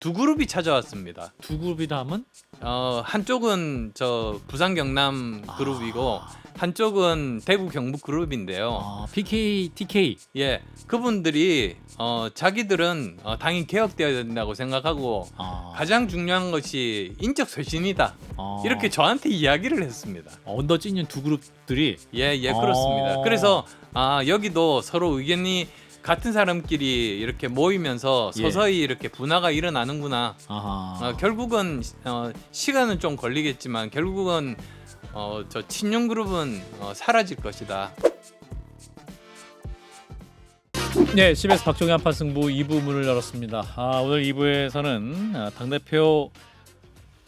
두 그룹이 찾아왔습니다. 두 그룹이다 하면 한쪽은 저 부산 경남 그룹이고 한쪽은 대구 경북 그룹인데요. PK, TK. 예, 그분들이 자기들은 당이 개혁되어야 된다고 생각하고 가장 중요한 것이 인적 쇄신이다. 이렇게 저한테 이야기를 했습니다. 언더 찐년 두 그룹들이 예, 그렇습니다. 그래서 여기도 서로 의견이 같은 사람끼리 이렇게 모이면서 서서히 이렇게 분화가 일어나는구나. 결국은 시간은 좀 걸리겠지만 결국은 저 친윤 그룹은 사라질 것이다. 네, CBS 박종희 한판 승부 2부 문을 열었습니다. 오늘 2부에서는 당대표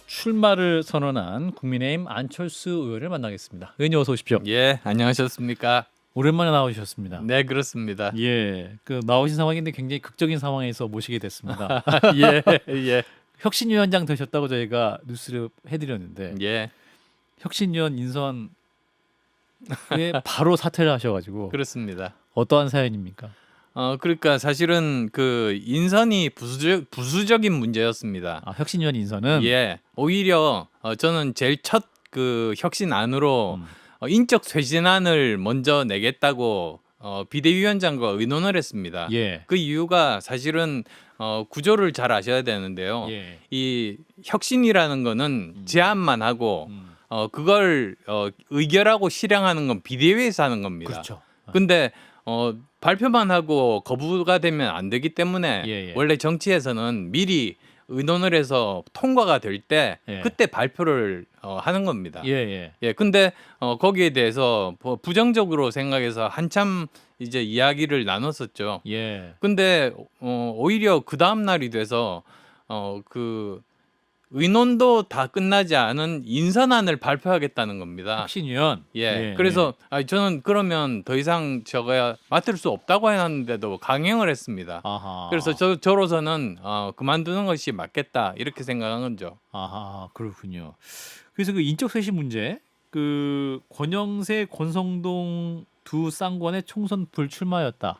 출마를 선언한 국민의힘 안철수 의원을 만나겠습니다. 의원님 어서 오십시오. 예, 안녕하셨습니까? 오랜만에 나오셨습니다. 네, 그렇습니다. 예, 그 나오신 상황인데 굉장히 극적인 상황에서 모시게 됐습니다. 예. 혁신위원장 되셨다고 저희가 뉴스를 해드렸는데 예, 혁신위원 인선에 바로 사퇴를 하셔가지고 그렇습니다. 어떠한 사연입니까? 그러니까 사실은 그 인선이 부수적인 문제였습니다. 혁신위원 인선은 예, 오히려 저는 제일 첫 그 혁신안으로 인적 쇄신안을 먼저 내겠다고 비대위원장과 의논을 했습니다. 예. 그 이유가 사실은 구조를 잘 아셔야 되는데요. 예. 이 혁신이라는 거는 제안만 하고 그걸 의결하고 실행하는 건 비대위에서 하는 겁니다. 그렇죠. 근데 발표만 하고 거부가 되면 안 되기 때문에 예. 원래 정치에서는 미리 의논을 해서 통과가 될 때 그때 발표를 하는 겁니다. 예. 근데 거기에 대해서 부정적으로 생각해서 한참 이제 이야기를 나눴었죠. 예. 근데 오히려 그 다음 날이 돼서 그 의논도 다 끝나지 않은 인선안을 발표하겠다는 겁니다. 혁신위원. 그래서 저는 그러면 더 이상 저가 맡을 수 없다고 해놨는데도 강행을 했습니다. 그래서 저로서는 그만두는 것이 맞겠다 이렇게 생각한 거죠. 그렇군요. 그래서 그 인적 쇄신 문제, 그 권영세, 권성동 두 쌍권의 총선 불출마였다라는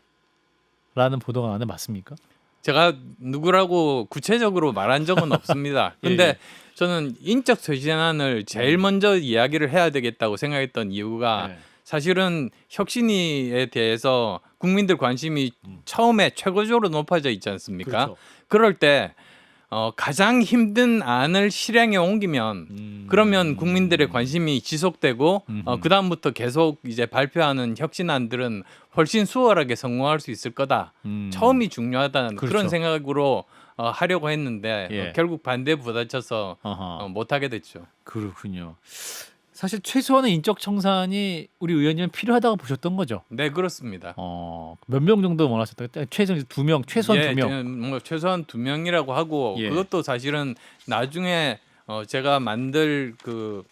보도가 나는데 맞습니까? 제가 누구라고 구체적으로 말한 적은 없습니다. 근데 저는 인적 쇄신안을 제일 먼저 이야기를 해야 되겠다고 생각했던 이유가 사실은 혁신위에 대해서 국민들 관심이 처음에 최고적으로 높아져 있지 않습니까? 그렇죠. 그럴 때 가장 힘든 안을 실행에 옮기면 그러면 국민들의 관심이 지속되고 그 다음부터 계속 이제 발표하는 혁신안들은 훨씬 수월하게 성공할 수 있을 거다. 처음이 중요하다는 그런 생각으로 하려고 했는데 결국 반대에 부딪혀서 못하게 됐죠. 그렇군요. 사실 최소한의 인적 청산이 우리 의원님은 필요하다고 보셨던 거죠? 네, 그렇습니다. 몇 명 정도 원하셨다? 최소한 2명, 최소한 2명. 뭐 최소한 2명이라고 하고 그것도 사실은 나중에 제가 만들 그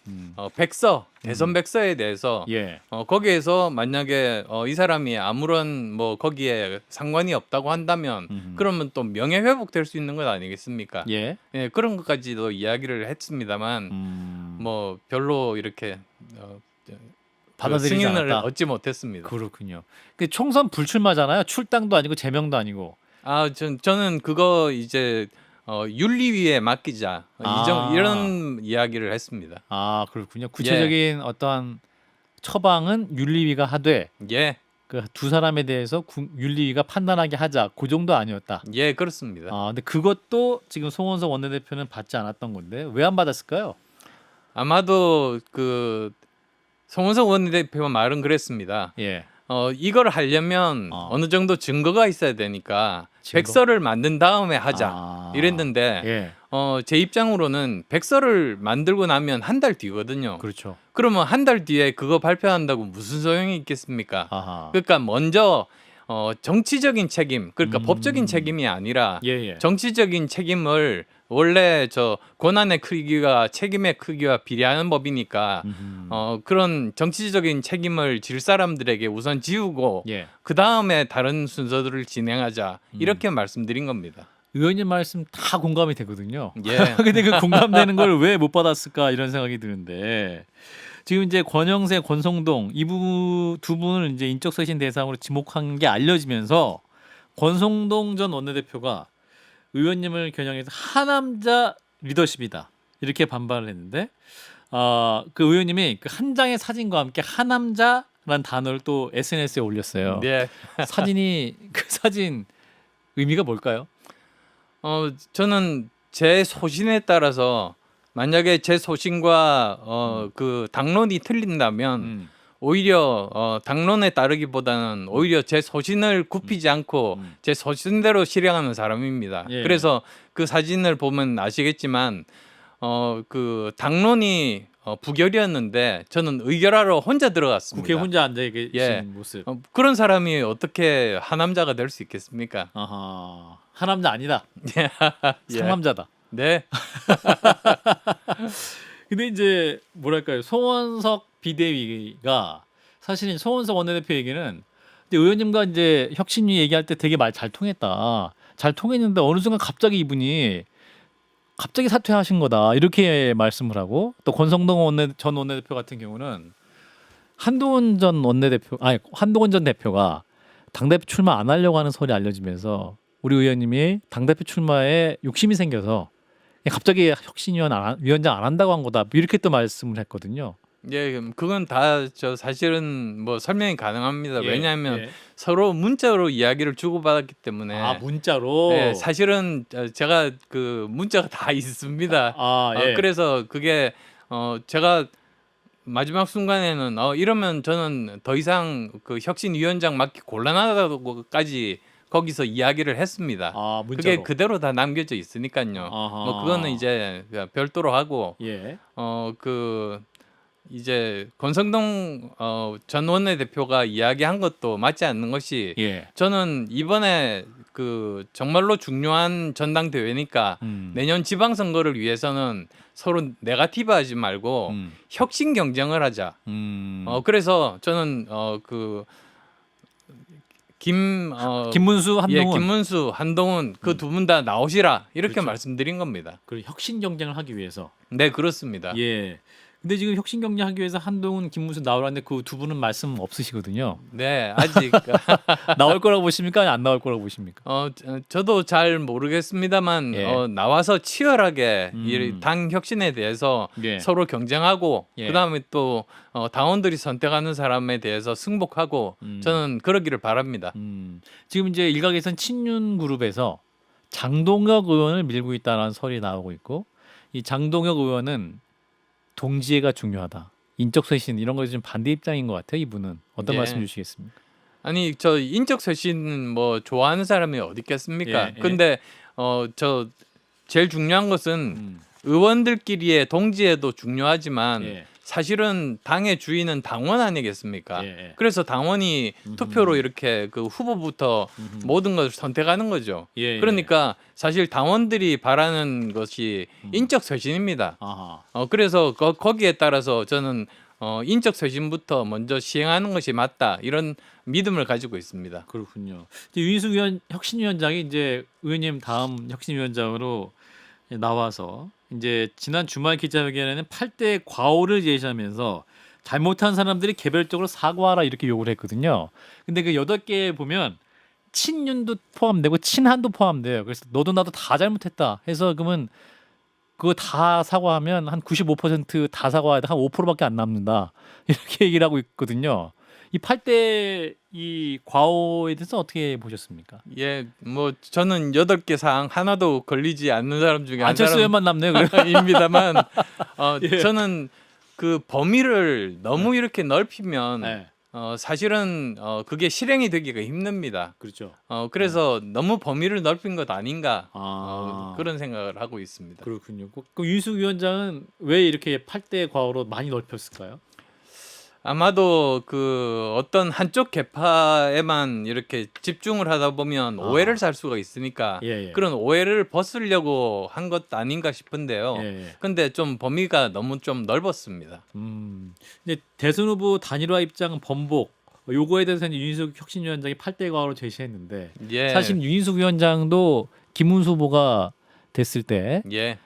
백서 대선 백서에 대해서 거기에서 만약에 이 사람이 아무런 뭐 거기에 상관이 없다고 한다면 그러면 또 명예 회복될 수 있는 것 아니겠습니까? 그런 것까지도 이야기를 했습니다만 뭐 별로 이렇게 받아들이지 승인을 않았다. 얻지 못했습니다. 그렇군요. 그 총선 불출마잖아요. 출당도 아니고 제명도 아니고. 저는 그거 이제 윤리위에 맡기자 이런 이야기를 했습니다. 그렇군요. 구체적인 어떠한 처방은 윤리위가 하되 그 두 사람에 대해서 윤리위가 판단하게 하자. 그 정도 아니었다. 그렇습니다. 근데 그것도 지금 송원석 원내대표는 받지 않았던 건데 왜 안 받았을까요? 아마도 그 송원석 원내대표 말은 그랬습니다. 이걸 하려면 어느 정도 증거가 있어야 되니까 백서를 만든 다음에 하자 이랬는데 제 입장으로는 백서를 만들고 나면 한 달 뒤거든요. 그렇죠. 그러면 한 달 뒤에 그거 발표한다고 무슨 소용이 있겠습니까? 그러니까 먼저 정치적인 책임, 그러니까 법적인 책임이 아니라 정치적인 책임을 원래 저 권한의 크기가 책임의 크기와 비례하는 법이니까 그런 정치적인 책임을 질 사람들에게 우선 지우고 그 다음에 다른 순서들을 진행하자 이렇게 말씀드린 겁니다. 의원님 말씀 다 공감이 되거든요. 근데 그 공감되는 걸 왜 못 받았을까 이런 생각이 드는데 지금 이제 권영세, 권성동 이 두 분을 이제 인적 쇄신 대상으로 지목한 게 알려지면서 권성동 전 원내대표가 의원님을 겨냥해서 하남자 리더십이다 이렇게 반발을 했는데 그 의원님이 그 한 장의 사진과 함께 하남자라는 단어를 또 SNS에 올렸어요. 네. 사진이 그 사진 의미가 뭘까요? 저는 제 소신에 따라서 만약에 제 소신과 그 당론이 틀린다면 오히려 당론에 따르기보다는 오히려 제 소신을 굽히지 않고 제 소신대로 실행하는 사람입니다. 예. 그래서 그 사진을 보면 아시겠지만 그 당론이 부결이었는데 저는 의결하러 혼자 들어갔습니다. 국회 혼자 앉아 계신 예. 모습. 그런 사람이 어떻게 하남자가 될 수 있겠습니까? 아하, 하남자 아니다. 예. 상남자다. 네. 근데 이제 뭐랄까요, 송원석 비대위가 사실은 송원석 원내대표 얘기는 근데 의원님과 이제 혁신위 얘기할 때 되게 말 잘 통했다. 잘 통했는데 어느 순간 갑자기 이분이 갑자기 사퇴하신 거다 이렇게 말씀을 하고 또 권성동 전 원내대표 같은 경우는 한동훈 전 대표가 당대표 출마 안 하려고 하는 소리 알려지면서 우리 의원님이 당대표 출마에 욕심이 생겨서 갑자기 혁신위원장 안 한다고 한 거다 이렇게 또 말씀을 했거든요. 예, 그건 다 저 사실은 뭐 설명이 가능합니다. 예, 왜냐하면 예. 서로 문자로 이야기를 주고받았기 때문에. 아, 문자로. 예, 사실은 제가 그 문자가 다 있습니다. 예. 그래서 그게 제가 마지막 순간에는 이러면 저는 더 이상 그 혁신위원장 맡기 곤란하다고까지 거기서 이야기를 했습니다. 문자로. 그게 그대로 다 남겨져 있으니까요. 아하. 뭐 그거는 이제 별도로 하고 예. 그 이제 권성동 전 원내대표가 이야기한 것도 맞지 않는 것이 예. 저는 이번에 그 정말로 중요한 전당대회니까 내년 지방선거를 위해서는 서로 네거티브하지 말고 혁신 경쟁을 하자. 그래서 저는 그 김문수, 한동훈. 예, 김문수, 한동훈 그 두 분 다 나오시라 이렇게 그렇죠. 말씀드린 겁니다. 그 혁신 경쟁을 하기 위해서. 네, 그렇습니다. 예. 근데 지금 혁신 경쟁하기 위해서 한동훈, 김문수 나오라는데 그 두 분은 말씀 없으시거든요. 네, 아직 나올 거라고 보십니까? 안 나올 거라고 보십니까? 저도 잘 모르겠습니다만 예. 나와서 치열하게 이 당 혁신에 대해서 예. 서로 경쟁하고 예. 그다음에 또 당원들이 선택하는 사람에 대해서 승복하고 저는 그러기를 바랍니다. 지금 이제 일각에선 친윤 그룹에서 장동혁 의원을 밀고 있다는 설이 나오고 있고 이 장동혁 의원은 동지애가 중요하다. 인적 쇄신 이런 거에 좀 반대 입장인 것 같아요. 이분은 어떤 예. 말씀 주시겠습니까? 아니 저 인적 쇄신 뭐 좋아하는 사람이 어디 있겠습니까? 예, 예. 근데 저 제일 중요한 것은 의원들끼리의 동지애도 중요하지만 예. 사실은 당의 주인은 당원 아니겠습니까? 예. 그래서 당원이 투표로 이렇게 그 후보부터 모든 것을 선택하는 거죠. 예. 그러니까 사실 당원들이 바라는 것이 인적 쇄신입니다. 아하. 그래서 거기에 따라서 저는 인적 쇄신부터 먼저 시행하는 것이 맞다 이런 믿음을 가지고 있습니다. 그렇군요. 이제 윤희숙 혁신위원장이 이제 의원님 다음 혁신위원장으로 나와서 이제 지난 주말 기자회견에는 8대 과오를 제시하면서 잘못한 사람들이 개별적으로 사과하라 이렇게 요구를 했거든요. 근데 그 8개 보면 친윤도 포함되고 친한도 포함돼요. 그래서 너도 나도 다 잘못했다 해서 그러면 그거 다 사과하면 한 95%다 사과해야 돼. 한 5%밖에 안 남는다. 이렇게 얘기를 하고 있거든요. 이 8대 이 과오에 대해서 어떻게 보셨습니까? 예, 뭐 저는 8개 사항 하나도 걸리지 않는 사람 중에 한 안철수 의원만 남네요. 사람입니다만 예. 저는 그 범위를 너무 이렇게 넓히면 네. 사실은 그게 실행이 되기가 힘듭니다. 그렇죠. 그래서 너무 범위를 넓힌 것 아닌가 아. 그런 생각을 하고 있습니다. 그렇군요. 그 윤희숙 위원장은 왜 이렇게 8대 과오로 많이 넓혔을까요? 아마도 그 어떤 한쪽 계파에만 이렇게 집중을 하다 보면 오해를 살 수가 있으니까 예. 그런 오해를 벗으려고 한 것 아닌가 싶은데요. 예. 근데 좀 범위가 너무 좀 넓었습니다. 이제 대선 후보 단일화 입장 번복 요거에 대해서는 윤희숙 혁신위원장이 8대 과오로 제시했는데 예. 사실 윤희숙 위원장도 김문수 후보가 됐을 때 예.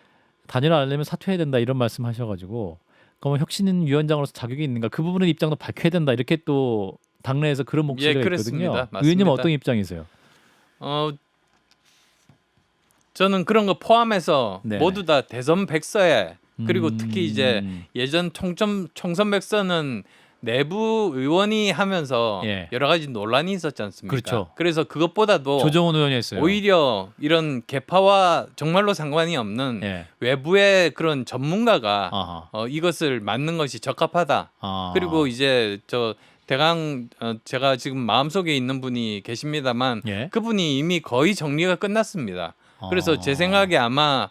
단일화 안 하려면 사퇴해야 된다 이런 말씀하셔가지고 그러면 혁신위원장으로서 자격이 있는가 그 부분의 입장도 밝혀야 된다 이렇게 또 당내에서 그런 목소리가 그렇습니다. 있거든요. 맞습니다. 의원님은 어떤 입장이세요? 저는 그런 거 포함해서 네. 모두 다 대선 백서에 그리고 특히 이제 예전 총선 백서는 내부 의원이 하면서 예. 여러 가지 논란이 있었지 않습니까? 그렇죠. 그래서 그것보다도 조정훈 의원이 했어요. 오히려 이런 개파와 정말로 상관이 없는 예. 외부의 그런 전문가가 아하. 이것을 맡는 것이 적합하다. 아. 그리고 이제 저 대강 제가 지금 마음속에 있는 분이 계십니다만 예. 그분이 이미 거의 정리가 끝났습니다. 그래서 아. 제 생각에 아마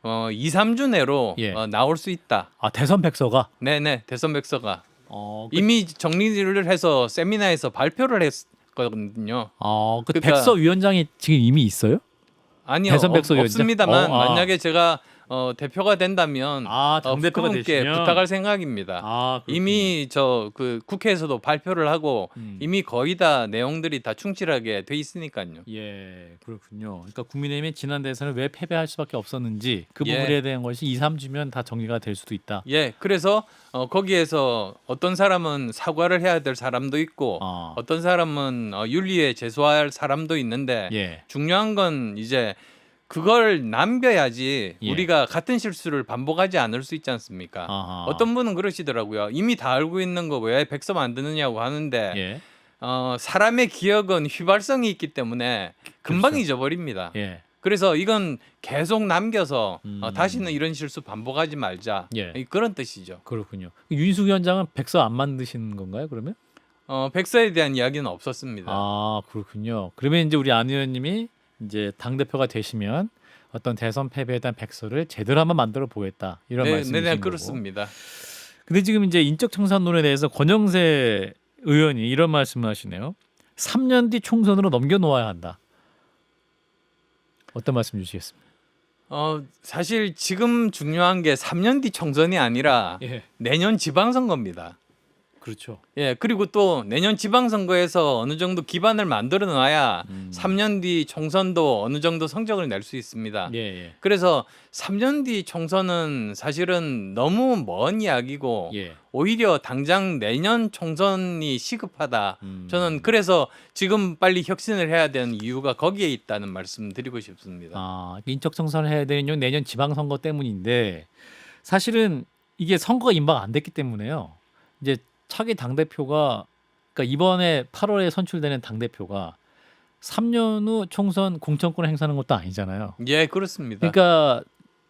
2, 3주 내로 예. 나올 수 있다. 아, 대선 백서가 네네 대선 백서가 그 이미 정리를 해서 세미나에서 발표를 했거든요. 그 그러니까- 백서위원장이 지금 이미 있어요? 아니요 대선 백서위원장? 없습니다만 아. 만약에 제가 대표가 된다면 당대표가 그분께 되시면 부탁할 생각입니다. 그렇군요. 이미 저 그 국회에서도 발표를 하고 이미 거의 다 내용들이 다 충실하게 돼 있으니까요. 예, 그렇군요. 그러니까 국민의힘이 지난 대선을 왜 패배할 수밖에 없었는지 그 예. 부분에 대한 것이 2, 3주면 다 정리가 될 수도 있다. 예, 그래서 거기에서 어떤 사람은 사과를 해야 될 사람도 있고 어떤 사람은 윤리에 제소할 사람도 있는데 예. 중요한 건 이제 그걸 남겨야지 예. 우리가 같은 실수를 반복하지 않을 수 있지 않습니까? 아하. 어떤 분은 그러시더라고요. 이미 다 알고 있는 거 왜 백서 만드느냐고 하는데 예. 사람의 기억은 휘발성이 있기 때문에 금방 그렇죠. 잊어버립니다. 예. 그래서 이건 계속 남겨서 다시는 이런 실수 반복하지 말자. 예. 그런 뜻이죠. 그렇군요. 윤희숙 위원장은 백서 안 만드시는 건가요, 그러면? 백서에 대한 이야기는 없었습니다. 그렇군요. 그러면 이제 우리 안 의원님이 이제 당 대표가 되시면 어떤 대선 패배에 대한 백서를 제대로 한번 만들어 보겠다 이런 말씀이신 네, 거고. 그렇습니다. 근데 지금 이제 인적 청산론에 대해서 권영세 의원이 이런 말씀을 하시네요. 3년 뒤 총선으로 넘겨 놓아야 한다. 어떤 말씀 주시겠습니까? 사실 지금 중요한 게 3년 뒤 총선이 아니라 예. 내년 지방선거입니다. 그렇죠. 예, 그리고 또 내년 지방선거에서 어느 정도 기반을 만들어 놔야 3년 뒤 총선도 어느 정도 성적을 낼 수 있습니다. 예. 그래서 3년 뒤 총선은 사실은 너무 먼 이야기고 예. 오히려 당장 내년 총선이 시급하다. 음. 저는 그래서 지금 빨리 혁신을 해야 되는 이유가 거기에 있다는 말씀 드리고 싶습니다. 인적 청산을 해야 되는 건 내년 지방선거 때문인데 사실은 이게 선거가 임박 안 됐기 때문에요. 이제 차기 당대표가 그러니까 이번에 8월에 선출되는 당대표가 3년 후 총선 공천권을 행사하는 것도 아니잖아요. 예, 그렇습니다. 그러니까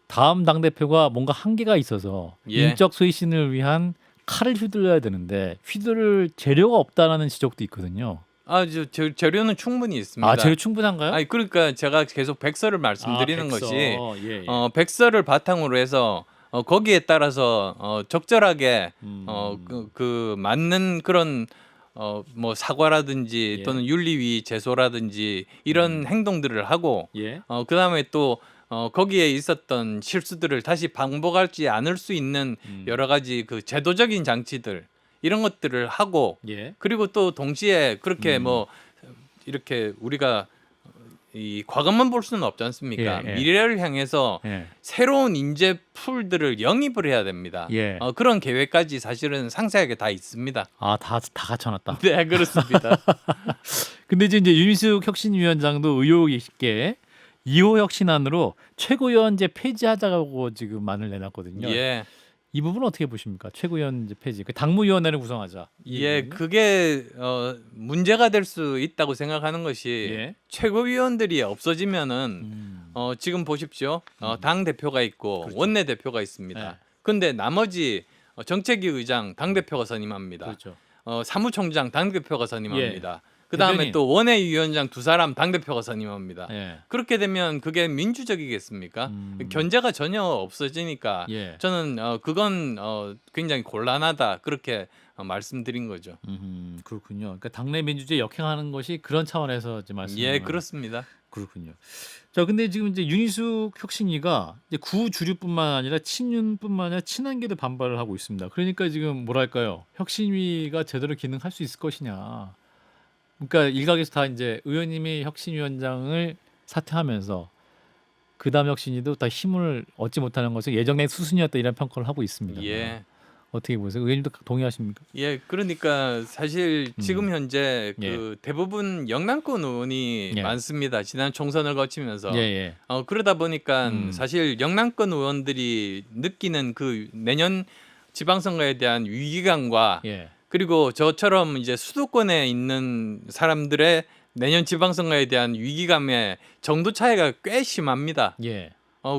다음 당대표가 뭔가 한계가 있어서 예. 인적 쇄신을 위한 칼을 휘둘러야 되는데 휘두를 재료가 없다라는 지적도 있거든요. 재료는 충분히 있습니다. 재료 충분한가요? 아니 그러니까 제가 계속 백서를 말씀드리는 백서. 것이 예. 백서를 바탕으로 해서 거기에 따라서 적절하게 그 맞는 그런 뭐 사과라든지 예. 또는 윤리위 제소라든지 이런 행동들을 하고 예. 그다음에 또 거기에 있었던 실수들을 다시 반복하지 않을 수 있는 여러 가지 그 제도적인 장치들 이런 것들을 하고 예. 그리고 또 동시에 그렇게 뭐 이렇게 우리가 이 과거만 볼 수는 없지 않습니까? 예. 미래를 향해서 예. 새로운 인재 풀들을 영입을 해야 됩니다. 예. 그런 계획까지 사실은 상세하게 다 있습니다. 다 갖춰놨다. 네, 그렇습니다. 근데 이제 윤희숙 혁신위원장도 의욕 있게 2호 혁신안으로 최고위원제 폐지하자고 지금 안을 내놨거든요. 예. 이 부분은 어떻게 보십니까? 최고위원제 폐지. 당무위원회를 구성하자. 예, 그게 문제가 될 수 있다고 생각하는 것이 예. 최고위원들이 없어지면은 지금 보십시오. 당 대표가 있고 그렇죠. 원내 대표가 있습니다. 네. 근데 나머지 정책위 의장 당 대표가 선임합니다. 그렇죠. 사무총장 당 대표가 선임합니다. 예. 그 다음에 대변인. 또 원외위원장 2사람 당 대표가 선임합니다. 예. 그렇게 되면 그게 민주적이겠습니까? 견제가 전혀 없어지니까 예. 저는 그건 굉장히 곤란하다 그렇게 말씀드린 거죠. 그렇군요. 그러니까 당내 민주주의 역행하는 것이 그런 차원에서 이제 말씀. 예, 그렇습니다. 그렇군요. 자, 근데 지금 이제 윤희숙 혁신위가 이제 구주류뿐만 아니라 친윤뿐만 아니라 친한계도 반발을 하고 있습니다. 그러니까 지금 뭐랄까요? 혁신위가 제대로 기능할 수 있을 것이냐. 그러니까 일각에서 다 이제 의원님이 혁신위원장을 사퇴하면서 그다음 혁신위도 다 힘을 얻지 못하는 것은 예정의 수순이었다 이런 평가를 하고 있습니다. 예. 어떻게 보세요? 의원님도 동의하십니까? 예, 그러니까 사실 지금 현재 예. 그 대부분 영남권 의원이 예. 많습니다. 지난 총선을 거치면서. 예, 예. 그러다 보니까 음. 사실 영남권 의원들이 느끼는 그 내년 지방선거에 대한 위기감과 예. 그리고 저처럼 이제 수도권에 있는 사람들의 내년 지방선거에 대한 위기감의 정도 차이가 꽤 심합니다. 예.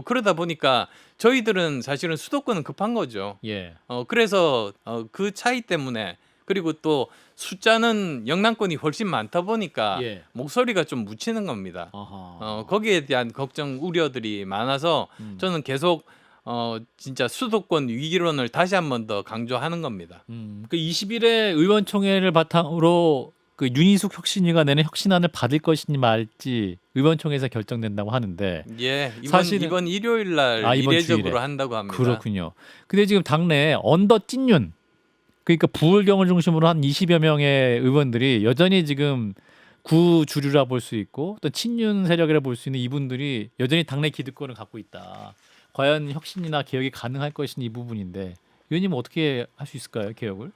그러다 보니까 저희들은 사실은 수도권은 급한 거죠. 예. 그래서 그 차이 때문에 그리고 또 숫자는 영남권이 훨씬 많다 보니까 예. 목소리가 좀 묻히는 겁니다. 아하. 거기에 대한 걱정 우려들이 많아서 저는 계속 진짜 수도권 위기론을 다시 한 번 더 강조하는 겁니다. 그 20일에 의원총회를 바탕으로 그 윤희숙 혁신위가 내는 혁신안을 받을 것이니 말지 의원총회에서 결정된다고 하는데 예, 사실은- 이번 일요일 날 이번 이례적으로 주일에. 한다고 합니다. 그렇군요. 근데 지금 당내 언더 찐윤 그러니까 부울경을 중심으로 한 20여 명의 의원들이 여전히 지금 구주류라 볼 수 있고 또 친윤 세력이라 볼 수 있는 이분들이 여전히 당내 기득권을 갖고 있다. 과연 혁신이나 개혁이 가능할 것이니 이 부분인데 의원님은 어떻게 할 수 있을까요? 개혁을?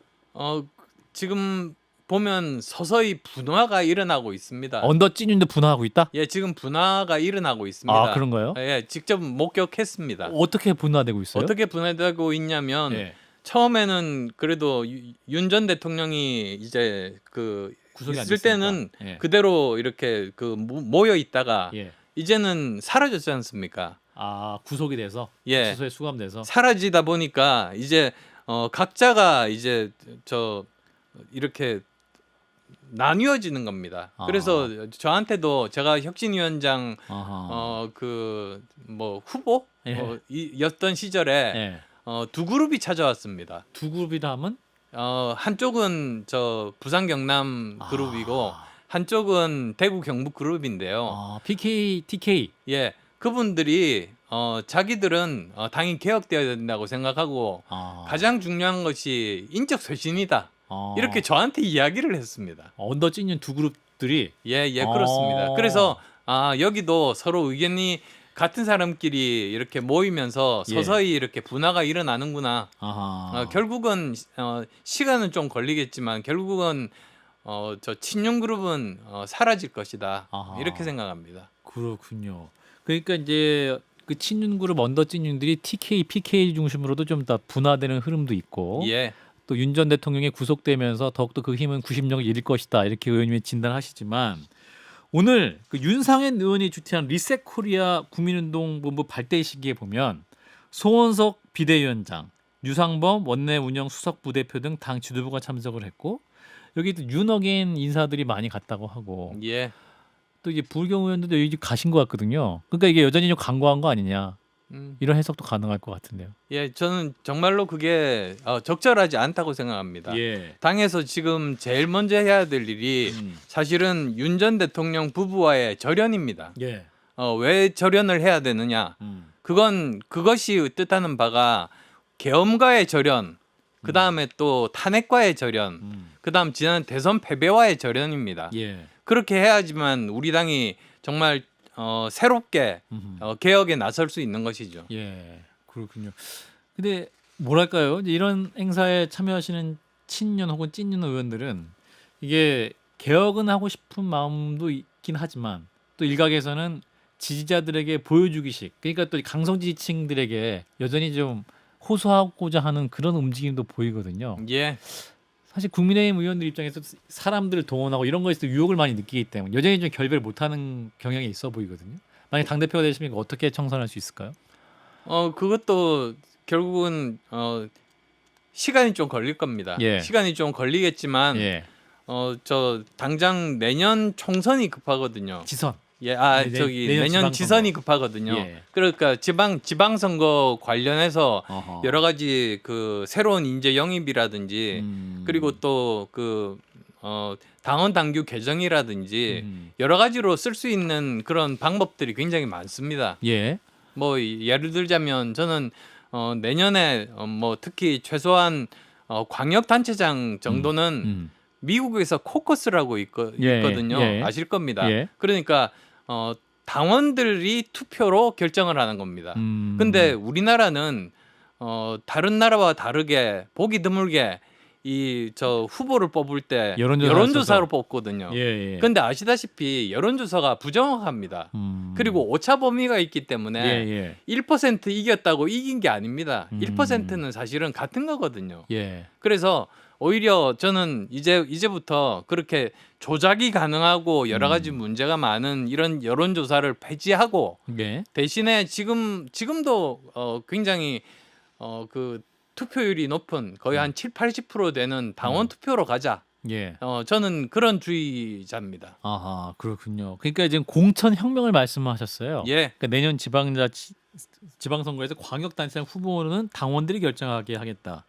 지금 보면 서서히 분화가 일어나고 있습니다. 언더 찐윤도 분화하고 있다? 예, 지금 분화가 일어나고 있습니다. 아 그런가요? 예, 직접 목격했습니다. 어떻게 분화되고 있어요? 어떻게 분화되고 있냐면 예. 처음에는 그래도 윤 전 대통령이 이제 그 구속이 안 있을 됐으니까. 때는 예. 그대로 이렇게 그 모여 있다가 예. 이제는 사라졌지 않습니까? 아 구속이 돼서 예. 수소에 수감돼서 사라지다 보니까 이제 각자가 이제 저 이렇게 나뉘어지는 겁니다. 아. 그래서 저한테도 제가 혁신위원장 아하. 그 뭐 후보 예. 였던 시절에 예. 두 그룹이 찾아왔습니다. 두 그룹이다 하면 한쪽은 저 부산 경남 그룹이고 한쪽은 대구 경북 그룹인데요. PK, TK. 예, 그분들이 자기들은 당이 개혁되어야 된다고 생각하고 가장 중요한 것이 인적 쇄신이다. 이렇게 저한테 이야기를 했습니다. 언더 찐윤 두 그룹들이 예, 그렇습니다. 그래서 여기도 서로 의견이 같은 사람끼리 이렇게 모이면서 예. 서서히 이렇게 분화가 일어나는구나. 아하. 결국은 시간은 좀 걸리겠지만 결국은 저 친윤 그룹은 사라질 것이다. 아하. 이렇게 생각합니다. 그렇군요. 그러니까 이제 그 친윤 그룹 언더 찐윤들이 TK, PK 중심으로도 좀 더 분화되는 흐름도 있고 예, 또 윤 전 대통령이 구속되면서 더욱더 그 힘은 구심력을 잃을 것이다 이렇게 의원님이 진단하시지만 오늘 그 윤상현 의원이 주최한 리셋 코리아 국민운동본부 발대 시기에 보면 송원석 비대위원장, 유상범 원내 운영 수석 부대표 등 당 지도부가 참석을 했고 여기도 윤어게인 인사들이 많이 갔다고 하고 예. 또 이제 부울경 의원들도 여기 가신 것 같거든요. 그러니까 이게 여전히 좀 강구한 거 아니냐 이런 해석도 가능할 것 같은데요. 예, 저는 정말로 그게 적절하지 않다고 생각합니다. 예. 당에서 지금 제일 먼저 해야 될 일이 사실은 윤 전 대통령 부부와의 절연입니다. 예. 왜 절연을 해야 되느냐? 그것이 뜻하는 바가 계엄과의 절연, 그 다음에 또 탄핵과의 절연, 그 다음 지난 대선 패배와의 절연입니다. 예. 그렇게 해야지만 우리 당이 정말 새롭게 개혁에 나설 수 있는 것이죠. 예. 그렇군요. 근데 뭐랄까요? 이제 이런 행사에 참여하시는 친윤 혹은 찐윤 의원들은 이게 개혁은 하고 싶은 마음도 있긴 하지만 또 일각에서는 지지자들에게 보여주기식 그러니까 또 강성 지지층들에게 여전히 좀 호소하고자 하는 그런 움직임도 보이거든요. 예. 사실 국민의힘 의원들 입장에서 사람들을 동원하고 이런 거에서 유혹을 많이 느끼기 때문에 여전히 좀 결별 못하는 경향이 있어 보이거든요. 만약 당 대표가 되시면 어떻게 청산할 수 있을까요? 그것도 결국은 시간이 좀 걸릴 겁니다. 예. 시간이 좀 걸리겠지만 예. 저 당장 내년 총선이 급하거든요. 지선. 예, 내년 내년 지방선거. 지선이 급하거든요. 예. 그러니까 지방선거 관련해서 어허. 여러 가지 그 새로운 인재 영입이라든지 그리고 또 그 당원 당규 개정이라든지 여러 가지로 쓸 수 있는 그런 방법들이 굉장히 많습니다. 예. 뭐 예를 들자면 저는 내년에 뭐 특히 최소한 광역 단체장 정도는 미국에서 코커스라고 있거든요. 예. 아실 겁니다. 예. 그러니까 당원들이 투표로 결정을 하는 겁니다. 근데 우리나라는 다른 나라와 다르게 보기 드물게 이 저 후보를 뽑을 때 여론조사를 여론조사로 써서. 뽑거든요. 예, 예. 근데 아시다시피 여론조사가 부정확합니다. 그리고 오차 범위가 있기 때문에 예, 1% 이겼다고 이긴 게 아닙니다. 음. 1%는 사실은 같은 거거든요. 예. 그래서 오히려 저는 이제부터 그렇게 조작이 가능하고 여러 가지 문제가 많은 이런 여론조사를 폐지하고 예. 대신에 지금도 굉장히 그 투표율이 높은 거의 한 7, 80% 되는 당원 투표로 가자. 예. 저는 그런 주의자입니다. 아하, 그렇군요. 그러니까 지금 공천 혁명을 말씀하셨어요. 예. 그러니까 내년 지방선거에서 광역단체장 후보는 당원들이 결정하게 하겠다.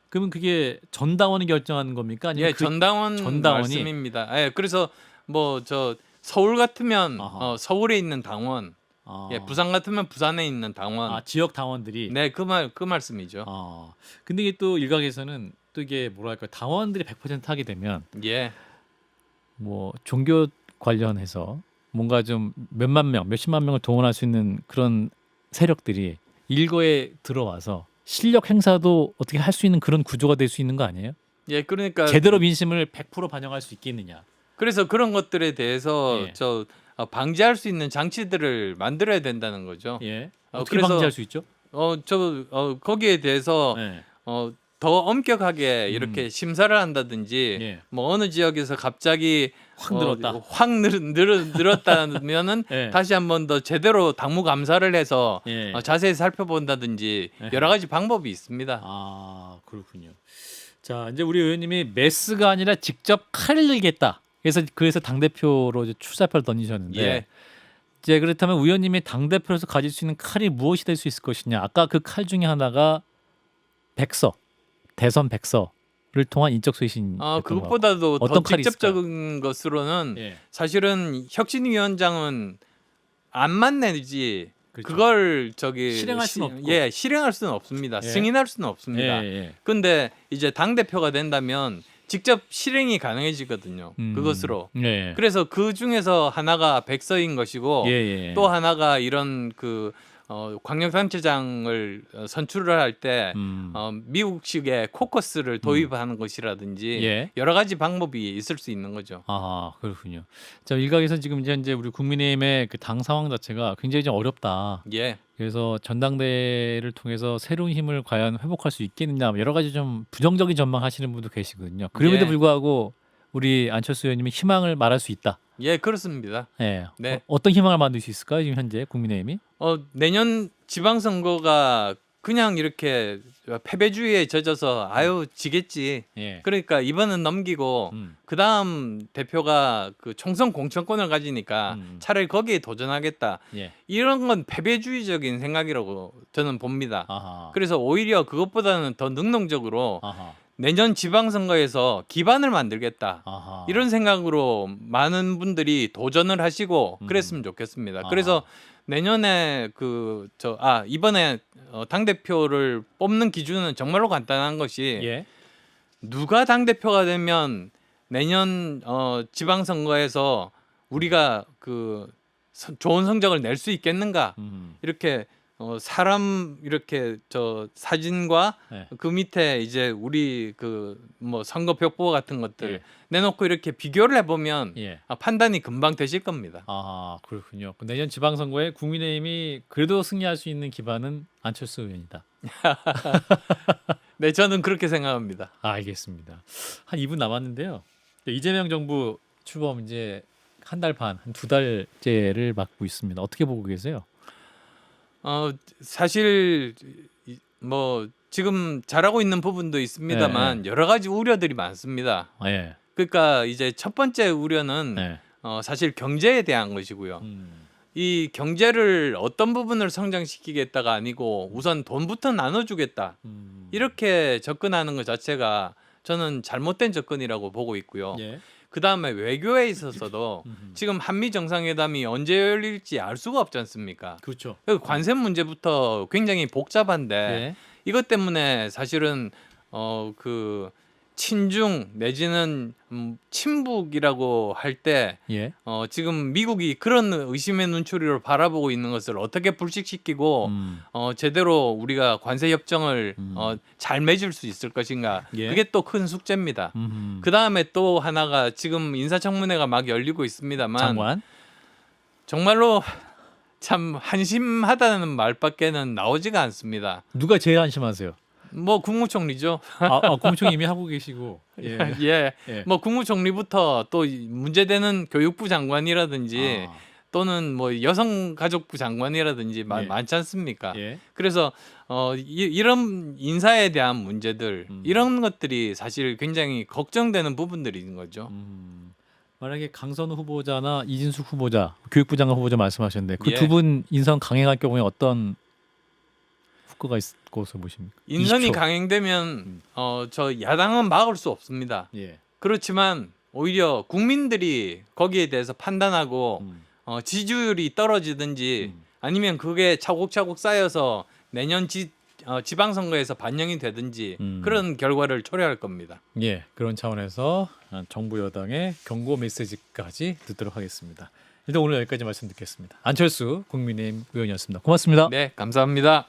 그러면 그게 전당원이 결정하는 겁니까? 아니면 예, 전당원 전당원이? 말씀입니다. 예, 그래서 뭐 저 서울 같으면 아하. 서울에 있는 당원, 아. 예, 부산 같으면 부산에 있는 당원. 지역 당원들이. 네, 그 말씀이죠. 근데 이게 또 일각에서는 또 이게 뭐랄까 당원들이 100% 하게 되면 예. 뭐 종교 관련해서 뭔가 좀 몇만 명, 몇십만 명을 동원할 수 있는 그런 세력들이 일거에 들어와서 실력 행사도 어떻게 할 수 있는 그런 구조가 될 수 있는 거 아니에요? 예, 그러니까 제대로 민심을 100% 반영할 수 있겠느냐? 그래서 그런 것들에 대해서 예. 방지할 수 있는 장치들을 만들어야 된다는 거죠. 예. 어떻게 그래서 방지할 수 있죠? 거기에 대해서 네. 더 엄격하게 이렇게 심사를 한다든지 예. 뭐 어느 지역에서 갑자기 확 늘었다. 확 늘었다면은 예. 다시 한번 더 제대로 당무 감사를 해서 예. 자세히 살펴본다든지 예. 여러 가지 방법이 있습니다. 그렇군요. 자, 이제 우리 의원님이 메스가 아니라 직접 칼을 들겠다. 그래서 당 대표로 출사표를 던지셨는데 예. 이제 그렇다면 의원님이 당 대표로서 가질 수 있는 칼이 무엇이 될 수 있을 것이냐? 아까 그 칼 중에 하나가 대선 백서를 통한 인적 쇄신. 그것보다도 더 어떤 칼이 직접적인 것으로는 예. 사실은 혁신위원장은 안만 내지 그렇죠. 그걸 실행할 수는 없고. 예, 실행할 수는 없습니다. 예. 승인할 수는 없습니다. 예. 근데 이제 당 대표가 된다면 직접 실행이 가능해지거든요. 그것으로. 예. 그래서 그 중에서 하나가 백서인 것이고 예. 또 하나가 이런 그 광역단체장을 선출을 할 때 미국식의 코커스를 도입하는 것이라든지 예. 여러 가지 방법이 있을 수 있는 거죠. 그렇군요. 자, 일각에서 지금 이제 우리 국민의힘의 그 당 상황 자체가 굉장히 좀 어렵다. 예. 그래서 전당대회를 통해서 새로운 힘을 과연 회복할 수 있겠느냐, 여러 가지 좀 부정적인 전망하시는 분도 계시거든요. 그럼에도 예. 불구하고 우리 안철수 의원님이 희망을 말할 수 있다. 예, 그렇습니다. 예. 네. 어떤 희망을 만들 수 있을까요? 지금 현재 국민의힘이? 내년 지방선거가 그냥 이렇게 패배주의에 젖어서 지겠지. 예. 그러니까 이번은 넘기고 그 다음 대표가 그 총선 공천권을 가지니까 차라리 거기에 도전하겠다. 예. 이런 건 패배주의적인 생각이라고 저는 봅니다. 아하. 그래서 오히려 그것보다는 더 능동적으로 아하. 내년 지방선거에서 기반을 만들겠다. 아하. 이런 생각으로 많은 분들이 도전을 하시고 그랬으면 좋겠습니다. 아하. 그래서 내년에 이번에 당 대표를 뽑는 기준은 정말로 간단한 것이 예. 누가 당 대표가 되면 내년 지방선거에서 우리가 그 좋은 성적을 낼 수 있겠는가 이렇게 사람 이렇게 사진과 네. 그 밑에 이제 우리 그 뭐 선거 벽보 같은 것들 예. 내놓고 이렇게 비교를 해보면 예. 판단이 금방 되실 겁니다. 그렇군요. 내년 지방선거에 국민의힘이 그래도 승리할 수 있는 기반은 안철수 의원이다. 네, 저는 그렇게 생각합니다. 알겠습니다. 한 2분 남았는데요. 이재명 정부 출범 이제 한 달 반, 한 2달째를 맞고 있습니다. 어떻게 보고 계세요? 사실 뭐 지금 잘하고 있는 부분도 있습니다만 여러 가지 우려들이 많습니다. 예. 그러니까 이제 첫 번째 우려는 네. 사실 경제에 대한 것이고요. 이 경제를 어떤 부분을 성장시키겠다가 아니고 우선 돈부터 나눠주겠다. 이렇게 접근하는 것 자체가 저는 잘못된 접근이라고 보고 있고요. 예. 그 다음에 외교에 있어서도 지금 한미 정상회담이 언제 열릴지 알 수가 없지 않습니까? 그렇죠. 그 관세 문제부터 굉장히 복잡한데 예. 이것 때문에 사실은 그 친중 내지는 친북이라고 할 때 예. 지금 미국이 그런 의심의 눈초리로 바라보고 있는 것을 어떻게 불식시키고 제대로 우리가 관세 협정을 잘 맺을 수 있을 것인가. 예. 그게 또 큰 숙제입니다. 그 다음에 또 하나가 지금 인사청문회가 막 열리고 있습니다만 장관. 정말로 참 한심하다는 말밖에는 나오지가 않습니다. 누가 제일 한심하세요? 뭐 국무총리죠. 국무총리 이미 하고 계시고. 예. 예. 예. 뭐 국무총리부터 또 문제되는 교육부 장관이라든지 또는 뭐 여성가족부 장관이라든지 예. 많지 않습니까? 예. 그래서 이런 인사에 대한 문제들 이런 것들이 사실 굉장히 걱정되는 부분들인 거죠. 만약에 강선우 후보자나 이진숙 후보자, 교육부 장관 후보자 말씀하셨는데 그 예. 두 분 인선 강행할 경우에 어떤 후과가 있을 것으로 보십니까? 인선이 20초. 강행되면 저 야당은 막을 수 없습니다. 예. 그렇지만 오히려 국민들이 거기에 대해서 판단하고 지지율이 떨어지든지 아니면 그게 차곡차곡 쌓여서 내년 지방선거에서 반영이 되든지 그런 결과를 초래할 겁니다. 예, 그런 차원에서 정부 여당의 경고 메시지까지 듣도록 하겠습니다. 일단 오늘 여기까지 말씀 듣겠습니다. 안철수 국민의힘 의원이었습니다. 고맙습니다. 네, 감사합니다.